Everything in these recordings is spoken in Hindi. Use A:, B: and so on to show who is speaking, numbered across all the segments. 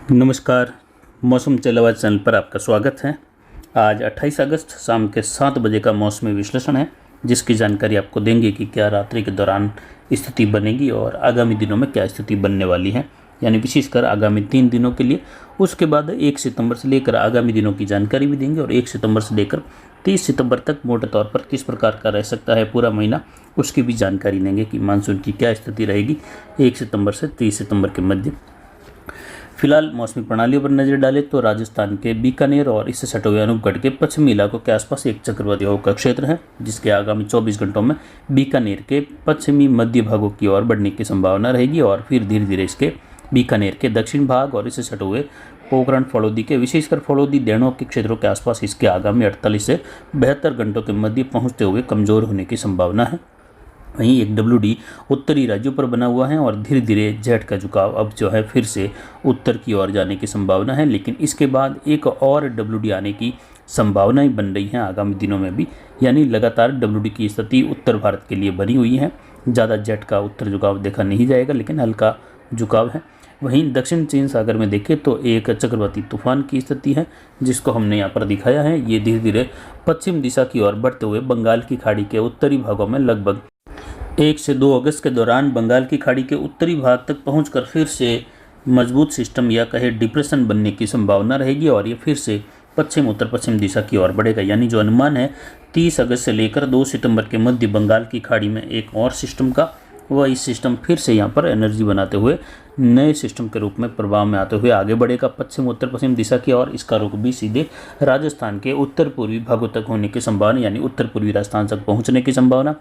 A: नमस्कार। मौसम चलवाज चैनल पर आपका स्वागत है। आज 28 अगस्त शाम के 7 बजे का मौसमी विश्लेषण है, जिसकी जानकारी आपको देंगे कि क्या रात्रि के दौरान स्थिति बनेगी और आगामी दिनों में क्या स्थिति बनने वाली है, यानी विशेषकर आगामी 3 दिनों के लिए। उसके बाद 1 सितंबर से लेकर आगामी दिनों की जानकारी भी देंगे और 1 सितंबर से लेकर 30 सितंबर तक मोटे तौर पर किस प्रकार का रह सकता है पूरा महीना, उसकी भी जानकारी देंगे कि मानसून की क्या स्थिति रहेगी 1 सितंबर से 30 सितंबर के मध्य। फिलहाल मौसमी प्रणालियों पर नजर डालें तो राजस्थान के बीकानेर और इससे सटे हुए अनूपगढ़ के पश्चिमी इलाकों के आसपास एक चक्रवाती हवा का क्षेत्र है, जिसके आगामी 24 घंटों में बीकानेर के पश्चिमी मध्य भागों की ओर बढ़ने की संभावना रहेगी और फिर धीरे धीरे इसके बीकानेर के दक्षिण भाग और इससे सटे हुए पोखरण फलोदी के विशेषकर फलोदी देणों के क्षेत्रों के आसपास इसके आगामी 48 से 72 घंटों के मध्य पहुंचते हुए कमजोर होने की संभावना है। वहीं एक डब्ल्यू उत्तरी राज्यों पर बना हुआ है और धीरे धीरे जेट का झुकाव अब जो है फिर से उत्तर की ओर जाने की संभावना है, लेकिन इसके बाद एक और डब्ल्यू आने की संभावनाएं बन रही हैं आगामी दिनों में भी, यानी लगातार डब्ल्यू की स्थिति उत्तर भारत के लिए बनी हुई है। ज़्यादा जेट का उत्तर झुकाव देखा नहीं जाएगा, लेकिन हल्का झुकाव है। वहीं दक्षिण चीन सागर में देखें तो एक चक्रवाती तूफान की स्थिति है, जिसको हमने यहाँ पर दिखाया है। ये धीरे धीरे पश्चिम दिशा की ओर बढ़ते हुए बंगाल की खाड़ी के उत्तरी भागों में लगभग 1 से 2 अगस्त के दौरान बंगाल की खाड़ी के उत्तरी भाग तक पहुंचकर फिर से मजबूत सिस्टम या कहे डिप्रेशन बनने की संभावना रहेगी और ये फिर से पश्चिम उत्तर पश्चिम दिशा की ओर बढ़ेगा। यानी जो अनुमान है 30 अगस्त से लेकर 2 सितंबर के मध्य बंगाल की खाड़ी में एक और सिस्टम का, वह इस सिस्टम फिर से यहाँ पर एनर्जी बनाते हुए नए सिस्टम के रूप में प्रभाव में आते हुए आगे बढ़ेगा पश्चिम उत्तर पश्चिम दिशा की ओर। इसका रुख भी सीधे राजस्थान के उत्तर पूर्वी भागों तक होने की संभावना, यानी उत्तर पूर्वी राजस्थान तक पहुंचने की संभावना।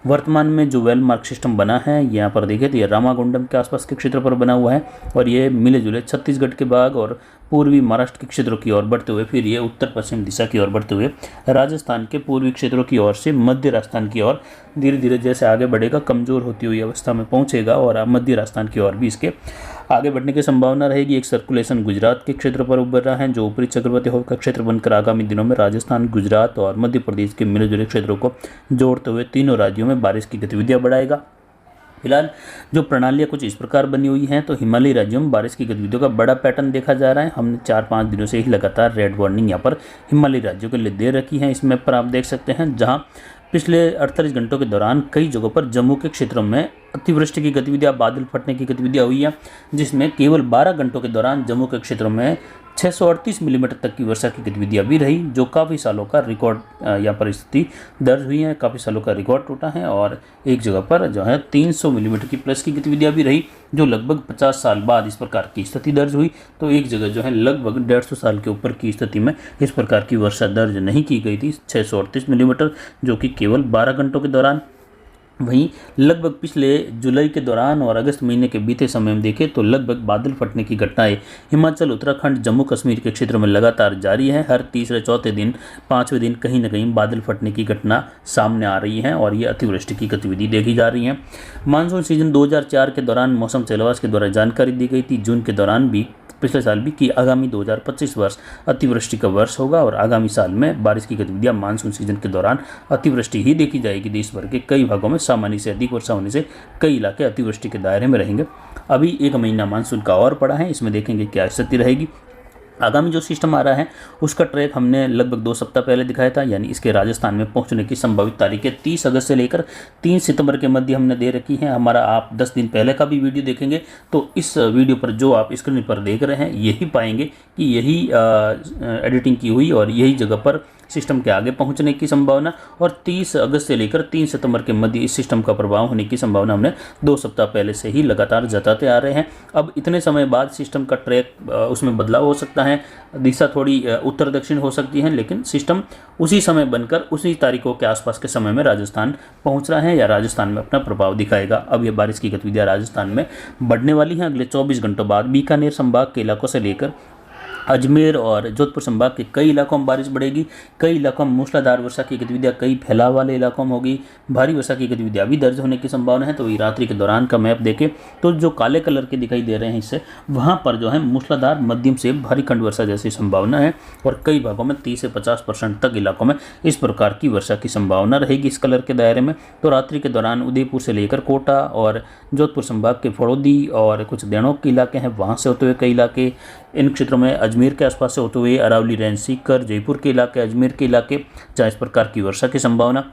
A: वर्तमान में जो वेल मार्क सिस्टम बना है यहाँ पर देखें तो ये रामागुंडम के आसपास के क्षेत्र पर बना हुआ है और ये मिले जुले छत्तीसगढ़ के भाग और पूर्वी महाराष्ट्र के क्षेत्रों की ओर बढ़ते हुए फिर ये उत्तर पश्चिम दिशा की ओर बढ़ते हुए राजस्थान के पूर्वी क्षेत्रों की ओर से मध्य राजस्थान की ओर धीरे धीरे जैसे आगे बढ़ेगा कमजोर होती हुई अवस्था में पहुंचेगा और मध्य राजस्थान की ओर भी इसके आगे बढ़ने की संभावना रहेगी। एक सर्कुलेशन गुजरात के क्षेत्र पर उभर रहा है, जो ऊपरी चक्रवाती हवा का क्षेत्र बनकर आगामी दिनों में राजस्थान, गुजरात और मध्य प्रदेश के मिले जुले क्षेत्रों को जोड़ते हुए तीनों राज्यों में बारिश की गतिविधियां बढ़ाएगा। फिलहाल जो प्रणालियाँ कुछ इस प्रकार बनी हुई हैं तो हिमालयी राज्यों में बारिश की गतिविधियों का बड़ा पैटर्न देखा जा रहा है। हमने 4-5 दिनों से ही लगातार रेड वार्निंग यहाँ पर हिमालयी राज्यों के लिए दे रखी है। इस मैप पर आप देख सकते हैं, जहाँ पिछले 48 घंटों के दौरान कई जगहों पर जम्मू के क्षेत्रों में अतिवृष्टि की गतिविधियां, बादल फटने की गतिविधियां हुई हैं, जिसमें केवल 12 घंटों के दौरान जम्मू के क्षेत्रों में 638 मिलीमीटर तक की वर्षा की गतिविधियां भी रही, जो काफ़ी सालों का रिकॉर्ड यहाँ पर स्थिति दर्ज हुई है। काफ़ी सालों का रिकॉर्ड टूटा है और एक जगह पर जो है 300 मिलीमीटर की प्लस की गतिविधियां भी रही, जो लगभग 50 साल बाद इस प्रकार की स्थिति दर्ज हुई। तो एक जगह जो है लगभग 150 साल के ऊपर की स्थिति में इस प्रकार की वर्षा दर्ज नहीं की गई थी, 638 मिलीमीटर, जो कि केवल 12 घंटों के दौरान। वहीं लगभग पिछले जुलाई के दौरान और अगस्त महीने के बीते समय में देखें तो लगभग बादल फटने की घटनाएं हिमाचल, उत्तराखंड, जम्मू कश्मीर के क्षेत्रों में लगातार जारी है। हर तीसरे चौथे दिन, 5वें दिन कहीं न कहीं बादल फटने की घटना सामने आ रही है और ये अतिवृष्टि की गतिविधि देखी जा रही है। मानसून सीजन 2004 के दौरान मौसम चलवास के द्वारा जानकारी दी गई थी जून के दौरान भी, पिछले साल भी, कि आगामी 2025 वर्ष अतिवृष्टि का वर्ष होगा और आगामी साल में बारिश की गतिविधियां मानसून सीजन के दौरान अतिवृष्टि ही देखी जाएगी। देश भर के कई भागों में सामान्य से अधिक वर्षा होने से कई इलाके अतिवृष्टि के दायरे में रहेंगे। अभी 1 महीना मानसून का और पड़ा है, इसमें देखेंगे क्या स्थिति रहेगी। आगामी जो सिस्टम आ रहा है उसका ट्रैक हमने लगभग 2 सप्ताह पहले दिखाया था, यानी इसके राजस्थान में पहुंचने की संभावित तारीखें 30 अगस्त से लेकर 3 सितंबर के मध्य हमने दे रखी हैं। हमारा आप 10 दिन पहले का भी वीडियो देखेंगे तो इस वीडियो पर जो आप स्क्रीन पर देख रहे हैं यही पाएंगे कि यही एडिटिंग की हुई और यही जगह पर सिस्टम के आगे पहुंचने की संभावना, और 30 अगस्त से लेकर 3 सितंबर के मध्य इस सिस्टम का प्रभाव होने की संभावना हमने 2 सप्ताह पहले से ही लगातार जताते आ रहे हैं। अब इतने समय बाद सिस्टम का ट्रैक उसमें बदलाव हो सकता है, दिशा थोड़ी उत्तर दक्षिण हो सकती है, लेकिन सिस्टम उसी समय बनकर उसी तारीखों के आसपास के समय में राजस्थान पहुंच रहा है या राजस्थान में अपना प्रभाव दिखाएगा। अब यह बारिश की गतिविधियां राजस्थान में बढ़ने वाली हैं। अगले 24 घंटों बाद बीकानेर संभाग के इलाकों से लेकर अजमेर और जोधपुर संभाग के कई इलाकों में बारिश बढ़ेगी। कई इलाकों में मूसलाधार वर्षा की गतिविधियां कई फैलाव वाले इलाकों में होगी। भारी वर्षा की गतिविधियां भी दर्ज होने की संभावना है। तो वही रात्रि के दौरान का मैप देखें तो जो काले कलर के दिखाई दे रहे हैं इससे वहां पर जो है मूसलाधार मध्यम से भारी खंड वर्षा जैसी संभावना है और कई भागों में 30 से 50% तक इलाकों में इस प्रकार की वर्षा की संभावना रहेगी इस कलर के दायरे में। तो रात्रि के दौरान उदयपुर से लेकर कोटा और जोधपुर संभाग के फड़ौदी और कुछ देणोक के इलाके हैं वहाँ से होते हुए कई इलाके इन क्षेत्रों में अजमेर के आसपास से होते हुए अरावली रेंज सीकर जयपुर के इलाके अजमेर के इलाके जहाँ इस प्रकार की वर्षा की संभावना।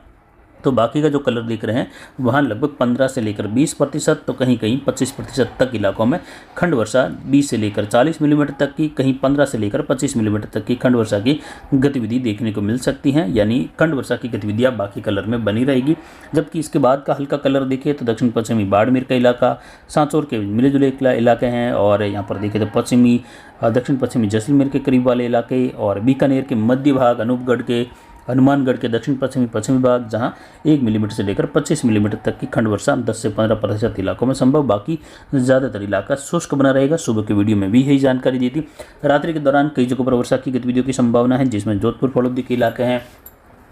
A: तो बाकी का जो कलर दिख रहे हैं वहाँ लगभग 15 से लेकर 20% तो कहीं कहीं 25% तक इलाकों में खंड वर्षा 20 से लेकर 40 मिलीमीटर तक की, कहीं 15 से लेकर 25 मिलीमीटर तक की खंड वर्षा की गतिविधि देखने को मिल सकती हैं। यानी खंड वर्षा की गतिविधियाँ बाकी कलर में बनी रहेगी। जबकि इसके बाद का हल्का कलर देखिए तो दक्षिण पश्चिमी बाड़मेर का इलाका, सांचौर के मिले जुले इलाके हैं और यहाँ पर देखें तो दक्षिण पश्चिमी जैसलमेर के करीब वाले इलाके और बीकानेर के मध्य भाग, अनूपगढ़ के हनुमानगढ़ के दक्षिण पश्चिमी भाग जहां 1 मिलीमीटर से लेकर 25 मिलीमीटर तक की खंड वर्षा 10 से 15% इलाकों में संभव। बाकी ज़्यादातर इलाका शुष्क बना रहेगा। सुबह के वीडियो में भी यही जानकारी दी थी। रात्रि के दौरान कई जगहों पर वर्षा की गतिविधियों की संभावना है जिसमें जोधपुर फड़ौदी के इलाके हैं,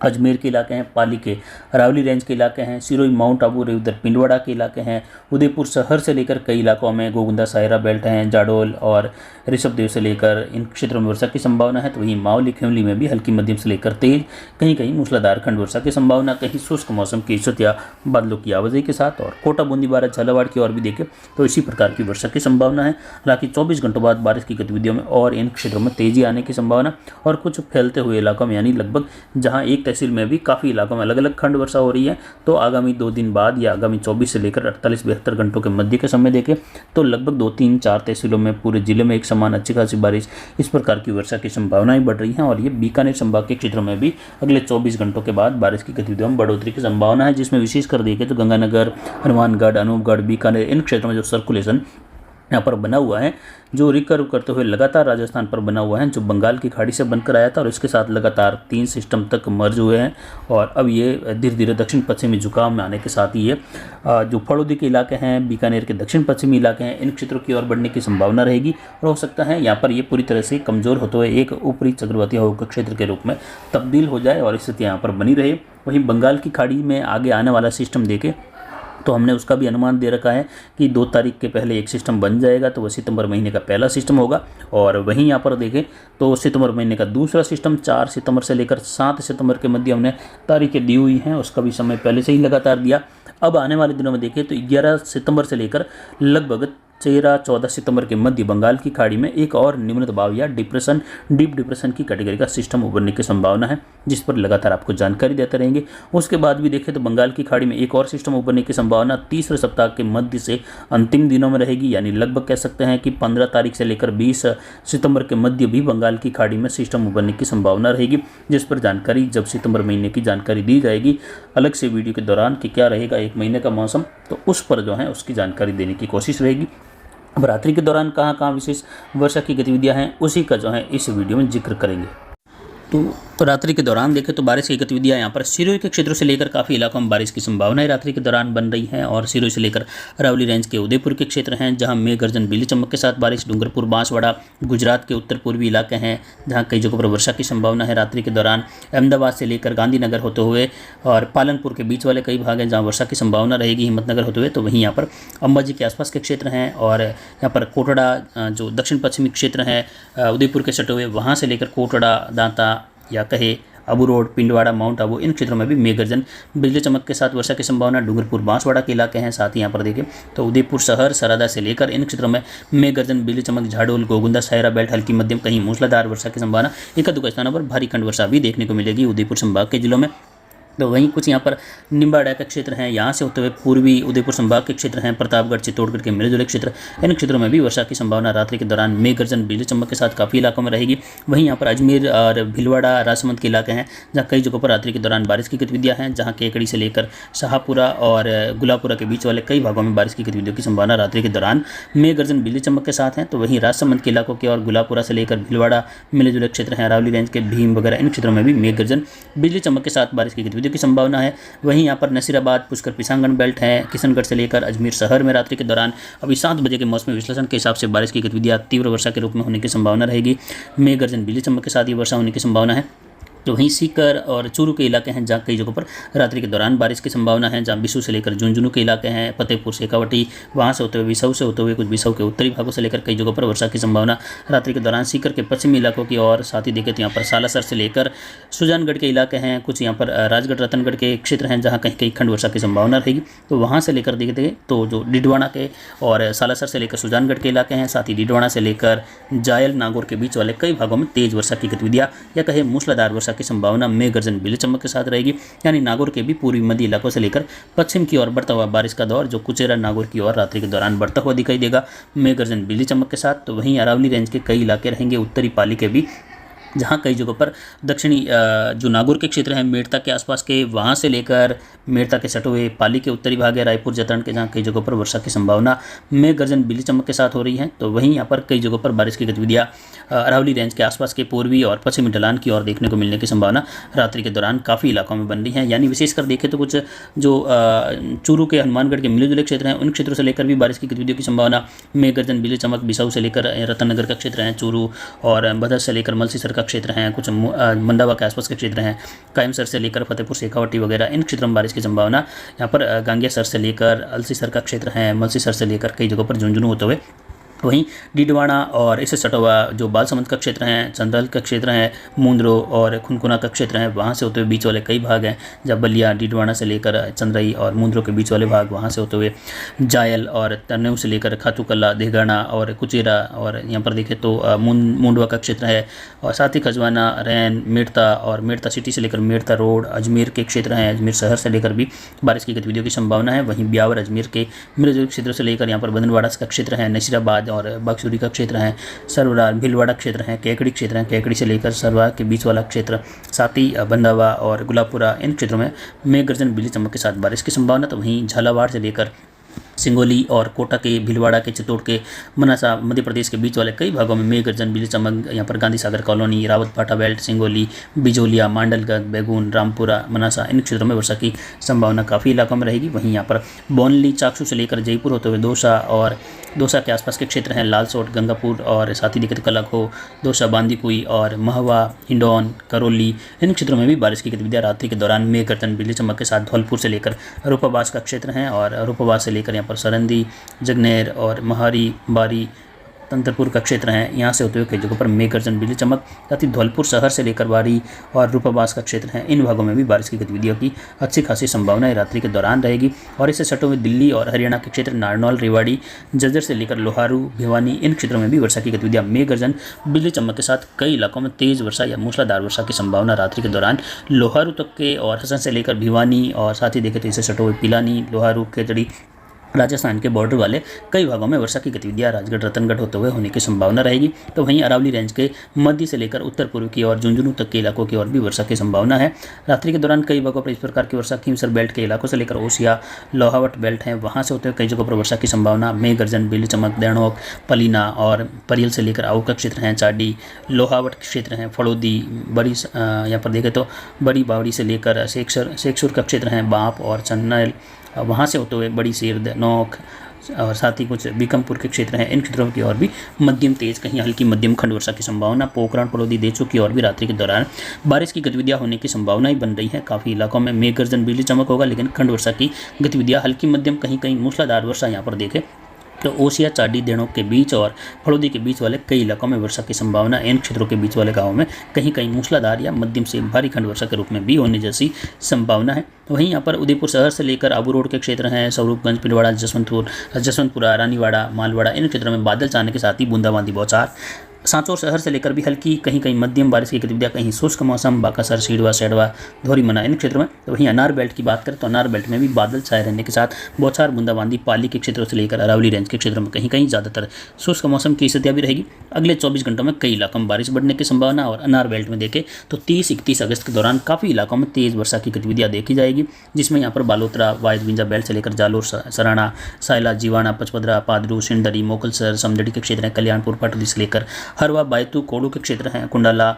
A: अजमेर के इलाके हैं, पाली के अरावली रेंज के इलाके हैं, सिरोही माउंट आबू उधर पिंडवाड़ा के इलाके हैं, उदयपुर शहर से लेकर कई इलाकों में गोगुंदा सायरा बेल्ट हैं, जाडोल और ऋषभदेव से लेकर इन क्षेत्रों में वर्षा की संभावना है। तो वहीं मावली खेमली में भी हल्की मध्यम से लेकर तेज, कहीं कहीं मूसलाधार खंड वर्षा की संभावना, कहीं शुष्क मौसम की स्थितियां बादलों की आवाजाही के साथ। और कोटा बूंदी बारा झालावाड़ की ओर भी देखें तो इसी प्रकार की वर्षा की संभावना है। हालांकि 24 घंटों बाद बारिश की गतिविधियों में और इन क्षेत्रों में तेजी आने की संभावना और कुछ फैलते हुए इलाकों में यानी लगभग जहाँ एक तहसील में भी काफ़ी इलाकों में अलग अलग खंड वर्षा हो रही है। तो आगामी 2 दिन बाद या आगामी 24 से लेकर 48-72 घंटों के मध्य के समय देखें तो लगभग 2-3-4 तहसीलों में पूरे जिले में एक समान अच्छी खासी बारिश इस प्रकार की वर्षा की संभावनाएं बढ़ रही हैं। और ये बीकानेर संभाग के क्षेत्रों में भी अगले 24 घंटों के बाद बारिश की गतिविधियों में बढ़ोतरी की संभावना है, जिसमें विशेषकर देखें तो गंगानगर, हनुमानगढ़, अनूपगढ़, बीकानेर इन क्षेत्रों में जो सर्कुलेशन यहाँ पर बना हुआ है, जो रिकर्व करते हुए लगातार राजस्थान पर बना हुआ है, जो बंगाल की खाड़ी से बनकर आया था और इसके साथ लगातार 3 सिस्टम तक मर्ज हुए हैं। और अब ये धीरे धीरे दक्षिण पश्चिमी झुकाव में आने के साथ ही ये जो फड़ौदी के इलाके हैं, बीकानेर के दक्षिण पश्चिमी इलाके हैं, इन क्षेत्रों की ओर बढ़ने की संभावना रहेगी। और हो सकता है यहाँ पर ये पूरी तरह से कमज़ोर होते हुए एक ऊपरी चक्रवाती हवा के क्षेत्र के रूप में तब्दील हो जाए और स्थिति यहाँ पर बनी रहे। वहीं बंगाल की खाड़ी में आगे आने वाला सिस्टम देखें तो हमने उसका भी अनुमान दे रखा है कि 2 तारीख के पहले एक सिस्टम बन जाएगा, तो वह सितंबर महीने का पहला सिस्टम होगा। और वहीं यहाँ पर देखें तो सितंबर महीने का दूसरा सिस्टम 4 सितंबर से लेकर 7 सितंबर के मध्य हमने तारीखें दी हुई हैं, उसका भी समय पहले से ही लगातार दिया। अब आने वाले दिनों में देखें तो 11 सितंबर से लेकर लगभग 13-14 सितंबर के मध्य बंगाल की खाड़ी में एक और निम्न दबाव या डिप्रेशन, डीप डिप्रेशन की कैटेगरी का सिस्टम उभरने की संभावना है, जिस पर लगातार आपको जानकारी देते रहेंगे। उसके बाद भी देखें तो बंगाल की खाड़ी में एक और सिस्टम उभरने की संभावना तीसरे सप्ताह के मध्य से अंतिम दिनों में रहेगी। यानी लगभग कह सकते हैं कि 15 तारीख से लेकर 20 सितंबर के मध्य भी बंगाल की खाड़ी में सिस्टम उभरने की संभावना रहेगी, जिस पर जानकारी जब सितंबर महीने की जानकारी दी जाएगी अलग से वीडियो के दौरान कि क्या रहेगा 1 महीने का मौसम, तो उस पर जो है उसकी जानकारी देने की कोशिश रहेगी। अब रात्रि के दौरान कहाँ कहाँ विशेष वर्षा की गतिविधियां हैं उसी का जो है इस वीडियो में जिक्र करेंगे। तो रात्रि के दौरान देखें तो बारिश की गतिविधियां यहाँ पर सिरोही के क्षेत्रों से लेकर काफ़ी इलाकों में बारिश की संभावनाएं रात्रि के दौरान बन रही हैं। और सिरोही से लेकर अरावली रेंज के उदयपुर के क्षेत्र हैं जहां मेघ गर्जन बिजली चमक के साथ बारिश, डूंगरपुर, बांसवाड़ा, गुजरात के उत्तर पूर्वी इलाके हैं जहां कई जगहों पर वर्षा की संभावना है रात्रि के दौरान। अहमदाबाद से लेकर गांधीनगर होते हुए और पालनपुर के बीच वाले कई भाग हैं जहाँ वर्षा की संभावना रहेगी, हिम्मतनगर होते हुए। तो वहीं यहाँ पर अंबाजी के आसपास के क्षेत्र हैं और यहाँ पर कोटड़ा जो दक्षिण पश्चिमी क्षेत्र है उदयपुर के सटे हुए, वहाँ से लेकर कोटड़ा, दांता या कहे अबू रोड, पिंडवाड़ा, माउंट आबू इन क्षेत्रों में भी मेघ गर्जन बिजली चमक के साथ वर्षा की संभावना। डूंगरपुर, बांसवाड़ा के इलाके हैं। साथ ही यहाँ पर देखें तो उदयपुर शहर, सरदा से लेकर इन क्षेत्रों में मेघ गर्जन बिजली चमक, झाडोल, गोगुंदा, सायरा बेल्ट हल्की मध्यम कहीं मूसलाधार वर्षा की संभावना। एक दो स्थानों पर भारी खंड वर्षा भी देखने को मिलेगी उदयपुर संभाग के जिलों में। तो वहीं कुछ यहाँ पर निम्बाड़ा का क्षेत्र हैं, यहाँ से होते हुए पूर्वी उदयपुर संभाग के क्षेत्र हैं, प्रतापगढ़, चित्तौड़गढ़ के मिले जुले क्षेत्र, इन क्षेत्रों में भी वर्षा की संभावना रात्रि के दौरान मेघ गर्जन बिजली चमक के साथ काफ़ी इलाकों में रहेगी। वहीं यहाँ पर अजमेर और भीलवाड़ा, राजसमंद के इलाके हैं जहाँ कई जगहों पर रात्रि के दौरान बारिश की गतिविधियाँ हैं, जहाँ केकड़ी से लेकर शाहपुरा और गुलापुरा के बीच वाले कई भागों में बारिश की गतिविधियों की संभावना रात्रि के दौरान मेघ गर्जन बिजली चमक के साथ हैं। तो वहीं राजसमंद के इलाकों के और गुलापुरा से लेकर भीलवाड़ा मिले जुले क्षेत्र हैं, अरावली रेंज के भीम वगैरह इन क्षेत्रों में भी मेघ गर्जन बिजली चमक के साथ बारिश की गतिविधि गतिविधियों की संभावना है। वहीं यहाँ पर नसीराबाद, पुष्कर पिसांगन बेल्ट है, किशनगढ़ से लेकर अजमेर शहर में रात्रि के दौरान अभी 7 बजे के मौसमी विश्लेषण के हिसाब से बारिश की गतिविधियाँ तीव्र वर्षा के रूप में होने की संभावना रहेगी। मेघ गर्जन बिजली चमक के साथ ये वर्षा होने की संभावना है। तो वहीं सीकर और चूरू के इलाके हैं जहाँ कई जगहों पर रात्रि के दौरान बारिश की संभावना है, जहाँ बिसू से लेकर झुंझुनू के इलाके हैं, फतेहपुर शेखावटी, वहाँ से होते हुए बिसऊ से होते हुए कुछ बिसऊ के उत्तरी भागों से लेकर कई जगहों पर वर्षा की संभावना रात्रि के दौरान सीकर के पश्चिमी इलाकों की और साथ ही देखें तो यहाँ पर सालासर से लेकर सुजानगढ़ के इलाके हैं, कुछ यहाँ पर राजगढ़ रतनगढ़ के क्षेत्र हैं जहाँ कहीं कहीं खंड वर्षा की संभावना रहेगी। तो वहाँ से लेकर देखते तो जो डिडवाना के और सालासर से लेकर सुजानगढ़ के इलाके हैं, साथ ही डिडवाना से लेकर जायल नागौर के बीच वाले कई भागों में तेज वर्षा की गतिविधियाँ या कहे मूसलाधार वर्षा की संभावना मेघ गर्जन बिजली चमक के साथ रहेगी। यानी नागौर के भी पूर्वी मध्य इलाकों से लेकर पश्चिम की ओर बढ़ता हुआ बारिश का दौर जो कुचेरा नागौर की ओर रात्रि के दौरान बढ़ता हुआ दिखाई देगा मेघ गर्जन बिजली चमक के साथ। तो वहीं अरावली रेंज के कई इलाके रहेंगे उत्तरी पाली के भी, जहाँ कई जगहों पर दक्षिणी जो नागौर के क्षेत्र हैं मेड़ता के आसपास के, वहाँ से लेकर मेड़ता के सटे हुए पाली के उत्तरी भाग है रायपुर जतन के, जहाँ कई जगहों पर वर्षा की संभावना मेघ गर्जन बिजली चमक के साथ हो रही है। तो वहीं यहाँ पर कई जगहों पर बारिश की गतिविधियाँ अरावली रेंज के आसपास के पूर्वी और पश्चिमी ढलान की ओर देखने को मिलने की संभावना रात्रि के दौरान काफ़ी इलाकों में बन रही है। यानी विशेषकर देखें तो कुछ जो चूरू के हनुमानगढ़ के मिले जुले क्षेत्र हैं उन क्षेत्रों से लेकर भी बारिश की गतिविधियों की संभावना मेघ गर्जन बिजली चमक बिसाऊ से लेकर रतनगर का क्षेत्र है, चूरू और भदर से लेकर मलसीसर का क्षेत्र हैं, कुछ मंडावा के आसपास के क्षेत्र हैं, कायमसर से लेकर फतेहपुर शेखावटी वगैरह इन क्षेत्रों में बारिश की संभावना। यहाँ पर गांगियासर से लेकर अलसीसर का क्षेत्र है, मलसीसर से लेकर कई जगहों पर झुंझुनू होते हुए। वहीं डीडवाना और इससे सटा हुआ जो बालसमंद का क्षेत्र है, चंद्रल का क्षेत्र है, मुंद्रो और खुनकुना का क्षेत्र है, वहाँ से होते हुए बीच वाले कई भाग हैं, जब बलिया डीडवाना से लेकर चंद्रई और मुंद्रो के बीच वाले भाग, वहाँ से होते हुए जायल और तन्नेऊ से लेकर खातूकल्ला, देहगाना और कुचेरा, और यहाँ पर देखें तो मुंडवा का क्षेत्र है, और साथ ही खजवाना, रैन, मेड़ता और मेड़ता सिटी से लेकर मेड़ता रोड, अजमेर के क्षेत्र हैं, अजमेर शहर से लेकर भी बारिश की गतिविधियों की संभावना है। वहीं ब्यावर अजमेर के मिर्जपुर क्षेत्र से लेकर यहाँ पर बदनवाड़ा का क्षेत्र है, नसीराबाद और बक्सुरी का क्षेत्र है, सरवरा भीलवाड़ा क्षेत्र है, केकड़ी क्षेत्र है, केकड़ी से लेकर सरवा के बीच वाला क्षेत्र, साथ ही बंदावा और गुलाबपुरा इन क्षेत्रों में मेघ गर्जन बिजली चमक के साथ बारिश की संभावना। तो वहीं झालावाड़ से लेकर सिंगोली और कोटा के भीलवाड़ा के चित्तौड़ के मनासा मध्य प्रदेश के बीच वाले कई भागों में मेघ गर्जन बिजली चमक, यहाँ पर गांधी सागर कॉलोनी, रावतपाटा बेल्ट, सिंगोली, बिजोलिया, मांडलगढ़, बैगून, रामपुरा, मनासा इन क्षेत्रों में वर्षा की संभावना काफ़ी इलाकों में रहेगी। वहीं यहाँ पर बोनली, चाकसू से लेकर जयपुर होते हुए दौसा और दौसा के आसपास के क्षेत्र हैं, लालसोट, गंगापुर और साथ ही दिक्कत कलाखो, दौसा, बांदीकुई और महवा, हिंडौन, करौली इन क्षेत्रों में भी बारिश की गतिविधियाँ रात्रि के दौरान मेघ गर्जन बिजली चमक के साथ धौलपुर से लेकर रूपाबास का क्षेत्र हैं, और रूपाबास से लेकर यहाँ पर सरंदी, जगनेर और महारी, बारी, तंत्रपुर का क्षेत्र है, यहाँ से होते हुए कई जगहों पर मेघ गर्जन बिजली चमक, साथ ही धौलपुर शहर से लेकर बारी और रूपाबास का क्षेत्र है, इन भागों में भी बारिश की गतिविधियों की अच्छी खासी संभावना रात्रि के दौरान रहेगी। और इससे सटे हुए दिल्ली और हरियाणा के क्षेत्र नारनौल, रेवाड़ी, जज्जर से लेकर लोहारू, भिवानी इन क्षेत्रों में भी वर्षा की गतिविधियाँ मेघ गर्जन बिजली चमक के साथ कई इलाकों में तेज वर्षा या मूसलाधार वर्षा की संभावना रात्रि के दौरान लोहारू तक के और हसन से लेकर भिवानी और साथ ही देखें तो इससे सटे हुए पिलानी, लोहारू, खेतड़ी, राजस्थान के बॉर्डर वाले कई भागों में वर्षा की गतिविधियां राजगढ़ रतनगढ़ होते हुए होने की संभावना रहेगी। तो वहीं अरावली रेंज के मध्य से लेकर उत्तर पूर्व की और झुंझुनू तक के इलाकों की ओर भी वर्षा की संभावना है। रात्रि के दौरान कई भागों पर इस प्रकार की वर्षा खीमसर बेल्ट के इलाकों से लेकर ओसिया, लोहावट बेल्ट है, वहाँ से होते हुए कई जगहों पर वर्षा की संभावना। मेघ गर्जन बिजली चमक, देणोक, पलीना और परियल से लेकर आऊ का क्षेत्र हैं, चाडी, लोहावट क्षेत्र हैं, फड़ोदी, बड़ी यहाँ पर देखें तो बड़ी बावड़ी से लेकर शेखसुर का क्षेत्र हैं, बाप और चन्नैल, वहाँ से होते हुए बड़ी सिरद, नोक और साथ ही कुछ बीकमपुर के क्षेत्र हैं, इन क्षेत्रों की ओर भी मध्यम तेज कहीं हल्की मध्यम खंड वर्षा की संभावना। पोखरण, पड़ौदी, देचू की ओर भी रात्रि के दौरान बारिश की गतिविधियां होने की संभावनाएं बन रही है। काफ़ी इलाकों में मेघ गर्जन बिजली चमक होगा, लेकिन खंड वर्षा की गतिविधियां हल्की मध्यम कहीं कहीं मूसलाधार वर्षा यहाँ पर देखें तो ओसिया, चाडी, देणोक के बीच और फड़ौदी के बीच वाले कई इलाकों में वर्षा की संभावना। इन क्षेत्रों के बीच वाले गांवों में कहीं कहीं मूसलाधार या मध्यम से भारी खंड वर्षा के रूप में भी होने जैसी संभावना है। वहीं यहाँ पर उदयपुर शहर से लेकर आबू रोड के क्षेत्र हैं, स्वरूपगंज, पिंडवाड़ा, जसवंतपुरा, रानीवाड़ा, मालवाड़ा इन क्षेत्रों में बादल छाने के साथ ही बूंदाबांदी बौछार। सांचौर शहर से लेकर भी हल्की कहीं कहीं मध्यम बारिश की गतिविधियां, कहीं शुष्क मौसम, बाकासर, सीडवा, सेडवा, धोरीमना इन क्षेत्रों में। तो वहीं अनार बेल्ट की बात करें तो अनार बेल्ट में भी बादल छाए रहने के साथ बौछार बूंदाबांदी पाली के क्षेत्रों से लेकर अरावली रेंज के क्षेत्रों में कहीं कहीं ज़्यादातर शुष्क मौसम की स्थितियां भी रहेगी। अगले 24 घंटों में कई इलाकों में बारिश बढ़ने की संभावना। और अनार बेल्ट में देखें तो 30-31 अगस्त के दौरान काफ़ी इलाकों में तेज़ वर्षा की गतिविधियाँ देखी जाएगी, जिसमें यहाँ पर बालोतरा, वायदविंजा बेल्ट से लेकर जालोर, सराना, सायला, जीवाना, पचपदरा, पादरू, सिंडरी, मोकलसर, समदड़ी के क्षेत्र हैं, कल्याणपुर, पटरी से लेकर हरवा, बायतू, कोडू के क्षेत्र हैं, कुंडाला,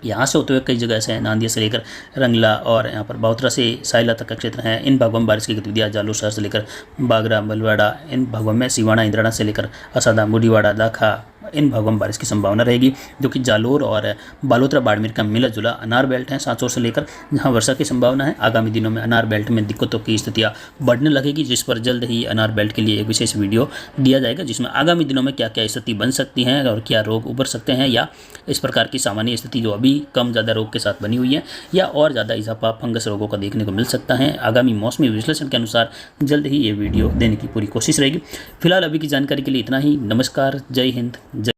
A: यहाँ से होते हुए कई जगह ऐसे हैं, नांदिया से लेकर रंगला और यहाँ पर बाउतरा से साइला तक का क्षेत्र है। इन भागों में बारिश की गतिविधियाँ जालौर शहर से लेकर बागरा बलवाड़ा, इन भागों में सिवाना इंद्राना से लेकर असादा मुडीवाड़ा दाखा, इन भागों में बारिश की संभावना रहेगी, जो कि जालोर और बालोतरा बाड़मेर का मिला जुला अनार बेल्ट है सांचौर से लेकर, जहां वर्षा की संभावना है। आगामी दिनों में अनार बेल्ट में दिक्कतों की स्थितियां बढ़ने लगेगी, जिस पर जल्द ही अनार बेल्ट के लिए एक विशेष वीडियो दिया जाएगा, जिसमें आगामी दिनों में क्या क्या स्थिति बन सकती है और क्या रोग उभर सकते हैं, या इस प्रकार की सामान्य स्थिति जो अभी कम ज़्यादा रोग के साथ बनी हुई है, या और ज़्यादा इजाफा फंगस रोगों का देखने को मिल सकता है। आगामी मौसमी विश्लेषण के अनुसार जल्द ही ये वीडियो देने की पूरी कोशिश रहेगी। फिलहाल अभी की जानकारी के लिए इतना ही। नमस्कार, जय हिंद, जय